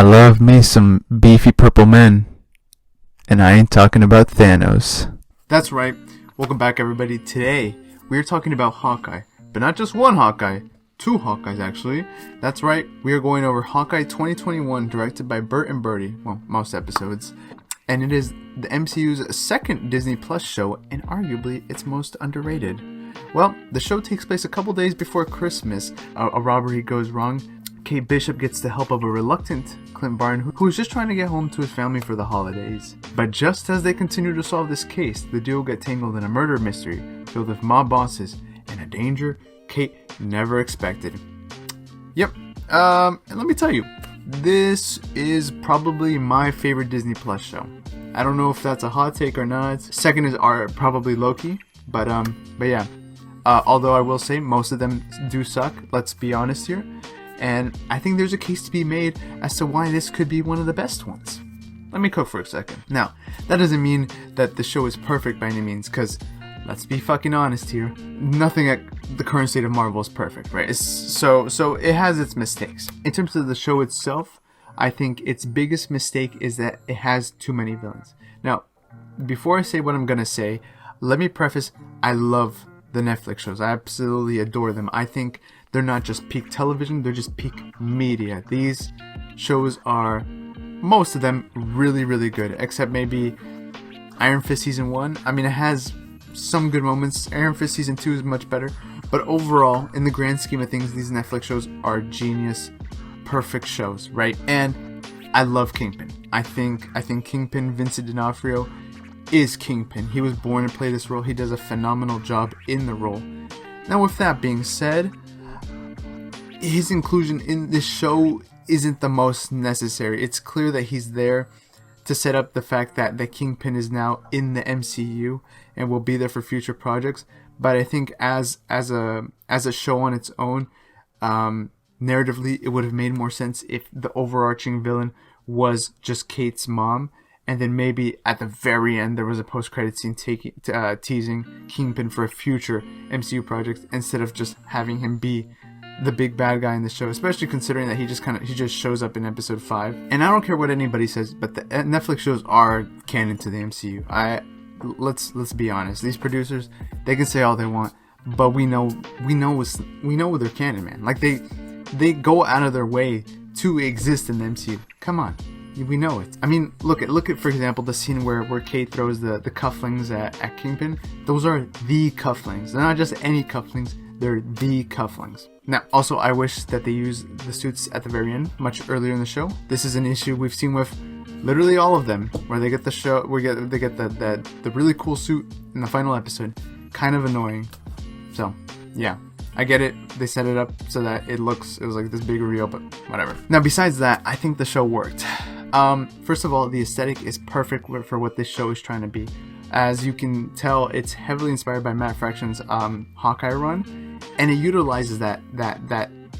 I love me some beefy purple men, and I ain't talking about Thanos. That's right. Welcome back, everybody. Today, we're talking about Hawkeye, but not just one Hawkeye, two Hawkeyes, actually. That's right, we are going over Hawkeye 2021, directed by Bert and Bertie, well, most episodes, and it is the MCU's second Disney Plus show, and arguably its most underrated. Well, the show takes place a couple days before Christmas. A robbery goes wrong. Kate Bishop gets the help of a reluctant Clint Barton who is just trying to get home to his family for the holidays. But just as they continue to solve this case, the duo get tangled in a murder mystery filled with mob bosses and a danger Kate never expected. Yep, and let me tell you, this is probably my favorite Disney Plus show. I don't know if that's a hot take or not. Second is probably Loki, but yeah. Although I will say most of them do suck, let's be honest here. And I think there's a case to be made as to why this could be one of the best ones. Let me cook for a second. Now, that doesn't mean that the show is perfect by any means, because let's be fucking honest here. Nothing at the current state of Marvel is perfect, right? So it has its mistakes. In terms of the show itself, I think its biggest mistake is that it has too many villains. Now, before I say what I'm going to say, let me preface, I love the Netflix shows. I absolutely adore them. I think they're not just peak television, they're just peak media. These shows are, most of them, really, really good. Except maybe Iron Fist Season 1. I mean, it has some good moments. Iron Fist Season 2 is much better. But overall, in the grand scheme of things, these Netflix shows are genius, perfect shows, right? And I love Kingpin. I think Kingpin, Vincent D'Onofrio, is Kingpin. He was born to play this role. He does a phenomenal job in the role. Now, with that being said, his inclusion in this show isn't the most necessary. It's clear that he's there to set up the fact that the Kingpin is now in the MCU and will be there for future projects. But I think as a show on its own, narratively, it would have made more sense if the overarching villain was just Kate's mom. And then maybe at the very end, there was a post-credit scene teasing Kingpin for a future MCU project instead of just having him be the big bad guy in the show, especially considering that he just shows up in episode 5. And I don't care what anybody says, but the Netflix shows are canon to the MCU. Let's be honest. These producers, they can say all they want, but we know they're canon, man. Like they go out of their way to exist in the MCU. Come on. We know it. I mean, look at for example the scene where Kate throws the cufflings at Kingpin. Those are the cufflings. They're not just any cufflings. They're the cufflings. Now, also, I wish that they used the suits at the very end, much earlier in the show. This is an issue we've seen with literally all of them, where they get the really cool suit in the final episode. Kind of annoying. So, yeah. I get it. They set it up so that it was like this big reveal, but whatever. Now, besides that, I think the show worked. First of all, the aesthetic is perfect for what this show is trying to be. As you can tell, it's heavily inspired by Matt Fraction's Hawkeye run, and it utilizes that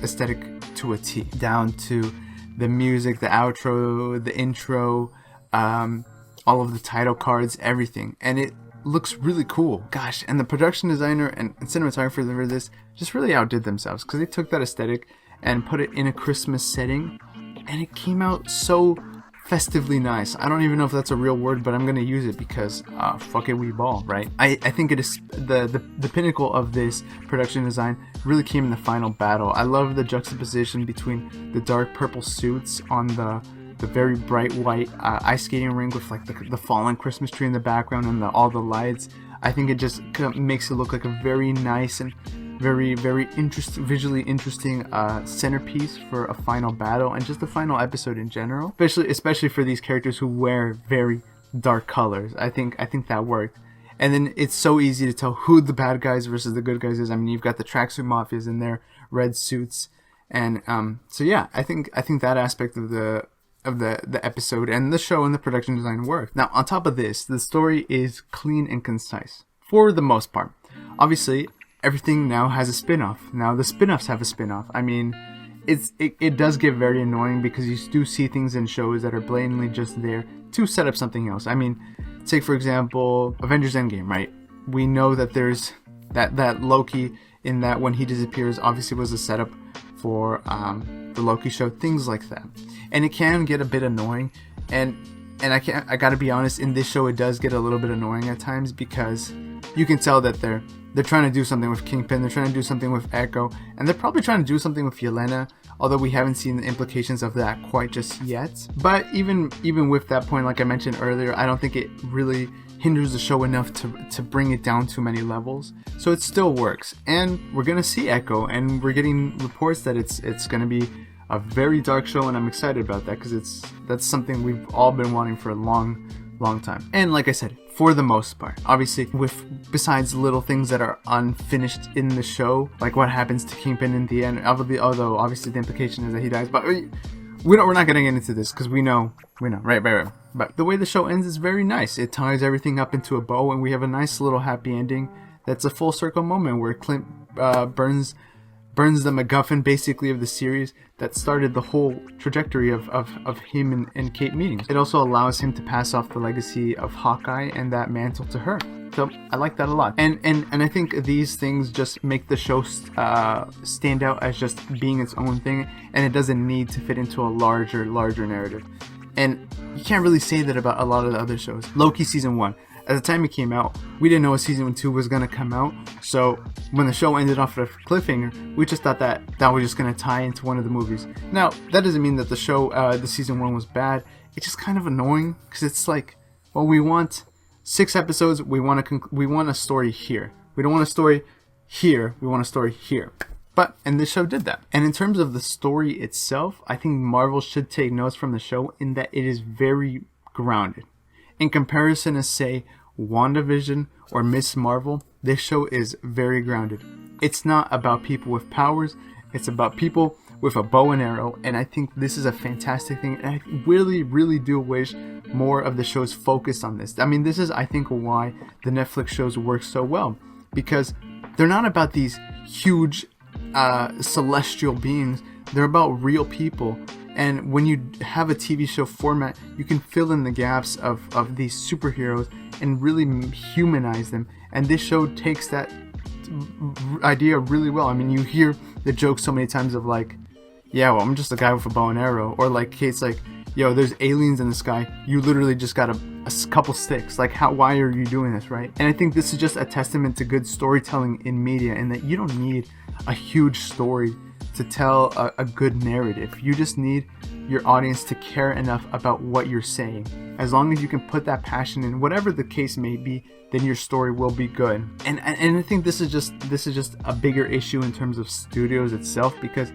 aesthetic to a T, down to the music, the outro, the intro, all of the title cards, everything, and it looks really cool. Gosh, and the production designer and cinematographer for this just really outdid themselves, because they took that aesthetic and put it in a Christmas setting, and it came out so festively nice. I don't even know if that's a real word, but I'm gonna use it because fuck it, we ball, right? I think it is the pinnacle of this production design really came in the final battle. I love the juxtaposition between the dark purple suits on the very bright white ice skating rink with like the fallen Christmas tree in the background and all the lights. I think it just makes it look like a very nice and very, very visually interesting centerpiece for a final battle and just the final episode in general. Especially for these characters who wear very dark colors. I think that worked. And then it's so easy to tell who the bad guys versus the good guys is. I mean, you've got the tracksuit mafias in their red suits, and so yeah, I think that aspect of the episode and the show and the production design worked. Now, on top of this, the story is clean and concise for the most part. Obviously, everything now has a spin-off. Now the spin-offs have a spin-off. I mean, it does get very annoying because you do see things in shows that are blatantly just there to set up something else. I mean, take for example Avengers Endgame, right? We know that there's that Loki in that when he disappears obviously was a setup for the Loki show, things like that. and it can get a bit annoying. And I gotta be honest, in this show it does get a little bit annoying at times, because you can tell that they're trying to do something with Kingpin, they're trying to do something with Echo, and they're probably trying to do something with Yelena, although we haven't seen the implications of that quite just yet. But even with that point, like I mentioned earlier, I don't think it really hinders the show enough to bring it down too many levels. So it still works, and we're gonna see Echo, and we're getting reports that it's gonna be a very dark show, and I'm excited about that, because that's something we've all been wanting for a long time. And like I said, for the most part, obviously, besides little things that are unfinished in the show, like what happens to Kingpin in the end, although obviously the implication is that he dies, but we're not getting into this, because we know, right. But the way the show ends is very nice. It ties everything up into a bow, and we have a nice little happy ending. That's a full circle moment where Clint burns the MacGuffin, basically, of the series that started the whole trajectory of him and Kate meeting. It also allows him to pass off the legacy of Hawkeye and that mantle to her. So I like that a lot. And I think these things just make the show stand out as just being its own thing, and it doesn't need to fit into a larger narrative. And you can't really say that about a lot of the other shows. Loki season 1. At the time it came out, we didn't know a season 2 was going to come out. So when the show ended off at a cliffhanger, we just thought that was just going to tie into one of the movies. Now, that doesn't mean that the show, the season 1 was bad. It's just kind of annoying, because it's like, well, we want 6 episodes, we want a story here. We don't want a story here, we want a story here. And this show did that. And in terms of the story itself, I think Marvel should take notes from the show in that it is very grounded. In comparison to, say, WandaVision or Miss Marvel, this show is very grounded. It's not about people with powers, it's about people with a bow and arrow, and I think this is a fantastic thing, and I really do wish more of the shows focused on this. I mean, this is, I think, why the Netflix shows work so well, because they're not about these huge celestial beings, they're about real people. And when you have a TV show format, you can fill in the gaps of these superheroes and really humanize them. And this show takes that idea really well. I mean, you hear the joke so many times of like, yeah, well, I'm just a guy with a bow and arrow. Or like Kate's like, yo, there's aliens in the sky. You literally just got a couple sticks. Like, why are you doing this, right? And I think this is just a testament to good storytelling in media, and that you don't need a huge story to tell a good narrative. You just need your audience to care enough about what you're saying. As long as you can put that passion in, whatever the case may be, then your story will be good. And I think this is just a bigger issue in terms of studios itself, because,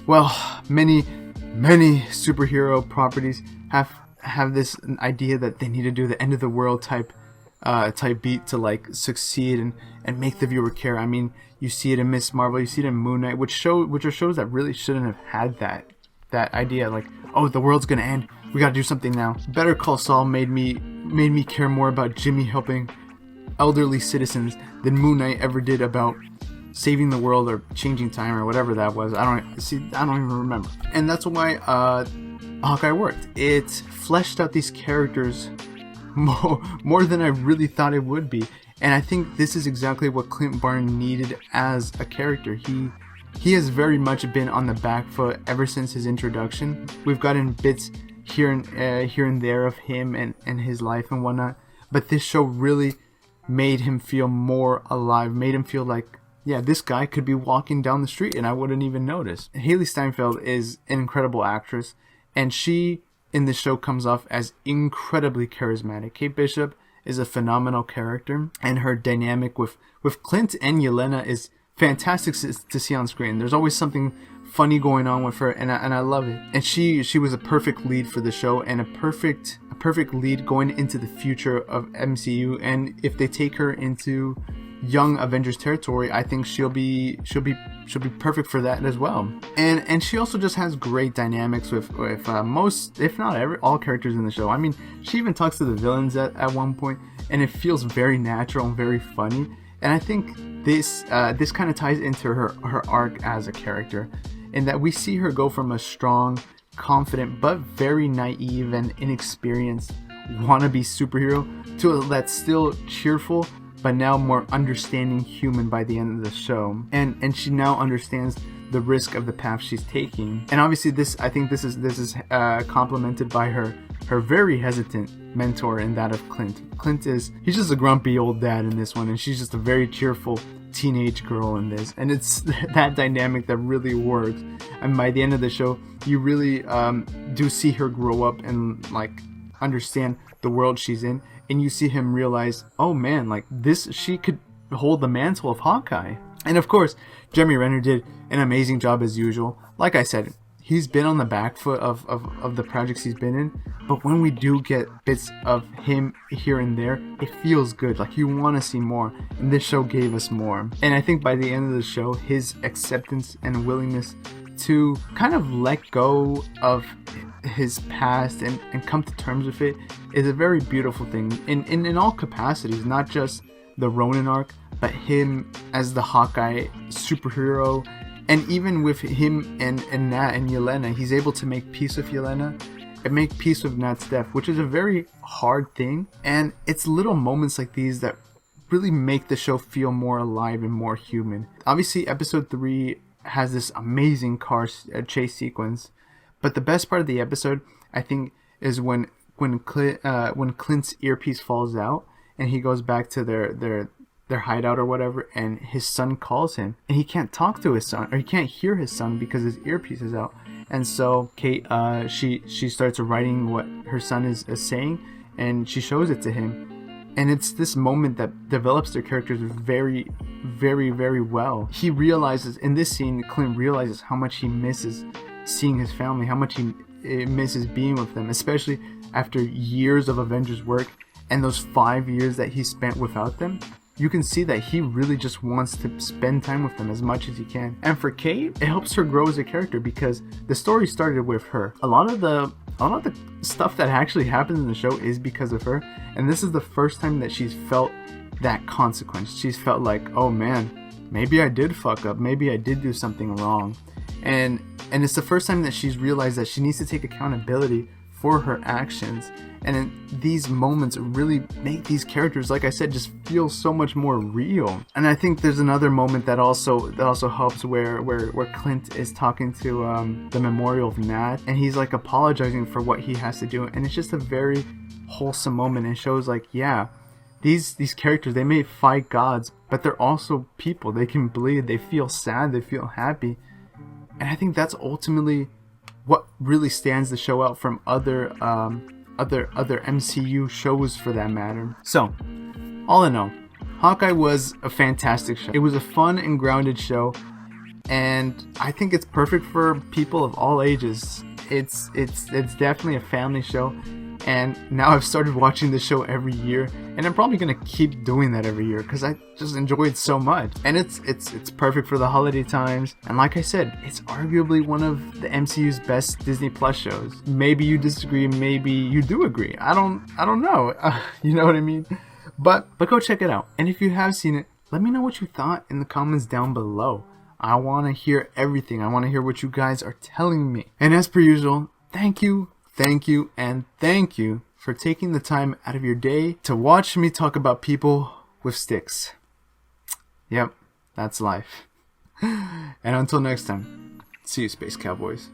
well, many superhero properties have this idea that they need to do the end of the world type beat to like succeed and make the viewer care. I mean, you see it in Miss Marvel, you see it in Moon Knight, which are shows that really shouldn't have had that idea, like, oh, the world's gonna end, we gotta do something now. Better Call Saul made me care more about Jimmy helping elderly citizens than Moon Knight ever did about saving the world or changing time or whatever that was. I don't even remember. And that's why Hawkeye worked. It fleshed out these characters more than I really thought it would be. And I think this is exactly what Clint Barton needed as a character. He has very much been on the back foot ever since his introduction. We've gotten bits here and there of him and his life and whatnot, but this show really made him feel more alive, made him feel like, yeah, this guy could be walking down the street and I wouldn't even notice. Haley Steinfeld is an incredible actress, and she in this show comes off as incredibly charismatic. Kate Bishop is a phenomenal character, and her dynamic with Clint and Yelena is fantastic to see on screen. There's always something funny going on with her, and I love it. And she was a perfect lead for the show, and a perfect lead going into the future of MCU. And if they take her into young Avengers territory, I think she'll be perfect for that as well. And she also just has great dynamics with most, if not all characters in the show. I mean, she even talks to the villains at one point, and it feels very natural and very funny. And I think this kind of ties into her arc as a character, in that we see her go from a strong, confident, but very naive and inexperienced wannabe superhero to that's still cheerful, but now more understanding human by the end of the show. And she now understands the risk of the path she's taking. And obviously I think this is complemented by her very hesitant mentor in that of Clint. He's just a grumpy old dad in this one, and she's just a very cheerful teenage girl in this, and it's that dynamic that really works. And by the end of the show, you really do see her grow up and like understand the world she's in, and you see him realize, oh man, like this, she could hold the mantle of Hawkeye. And of course, Jeremy Renner did an amazing job as usual. Like I said, he's been on the back foot of the projects he's been in, but when we do get bits of him here and there, it feels good. Like you want to see more, and this show gave us more. And I think by the end of the show, his acceptance and willingness to kind of let go of his past and come to terms with it is a very beautiful thing in all capacities, not just the Ronin arc, but him as the Hawkeye superhero. And even with him and Nat and Yelena, he's able to make peace with Yelena and make peace with Nat's death, which is a very hard thing. And it's little moments like these that really make the show feel more alive and more human. Obviously, episode 3 has this amazing car chase sequence, but the best part of the episode, I think, is when Clint's earpiece falls out and he goes back to their hideout or whatever, and his son calls him, and he can't talk to his son, or he can't hear his son because his earpiece is out. And so Kate, she starts writing what her son is saying, and she shows it to him. And it's this moment that develops their characters very, very, very well. He realizes, in this scene, Clint realizes how much he misses seeing his family, how much he misses being with them, especially after years of Avengers work and those 5 years that he spent without them. You can see that he really just wants to spend time with them as much as he can. And for Kate, it helps her grow as a character because the story started with her. A lot of the stuff that actually happens in the show is because of her. And this is the first time that she's felt that consequence. She's felt like, oh man, maybe I did fuck up. Maybe I did do something wrong. And it's the first time that she's realized that she needs to take accountability for her actions. And in these moments really make these characters, like I said, just feel so much more real. And I think there's another moment that also helps where Clint is talking to the memorial of Nat, and he's like apologizing for what he has to do, and it's just a very wholesome moment. And shows like, yeah, these characters, they may fight gods, but they're also people. They can bleed, they feel sad, they feel happy. And I think that's ultimately what really stands the show out from other MCU shows for that matter. So, all in all, Hawkeye was a fantastic show. It was a fun and grounded show, and I think it's perfect for people of all ages. It's definitely a family show, and now I've started watching the show every year, and I'm probably gonna keep doing that every year because I just enjoy it so much. And it's perfect for the holiday times, and like I said, it's arguably one of the MCU's best Disney Plus shows. Maybe you disagree, maybe you do agree. I don't know. You know what I mean? But go check it out. And if you have seen it, let me know what you thought in the comments down below. I want to hear everything. I want to hear what you guys are telling me. And as per usual, thank you, and thank you for taking the time out of your day to watch me talk about people with sticks. Yep, that's life. And until next time, see you, Space Cowboys.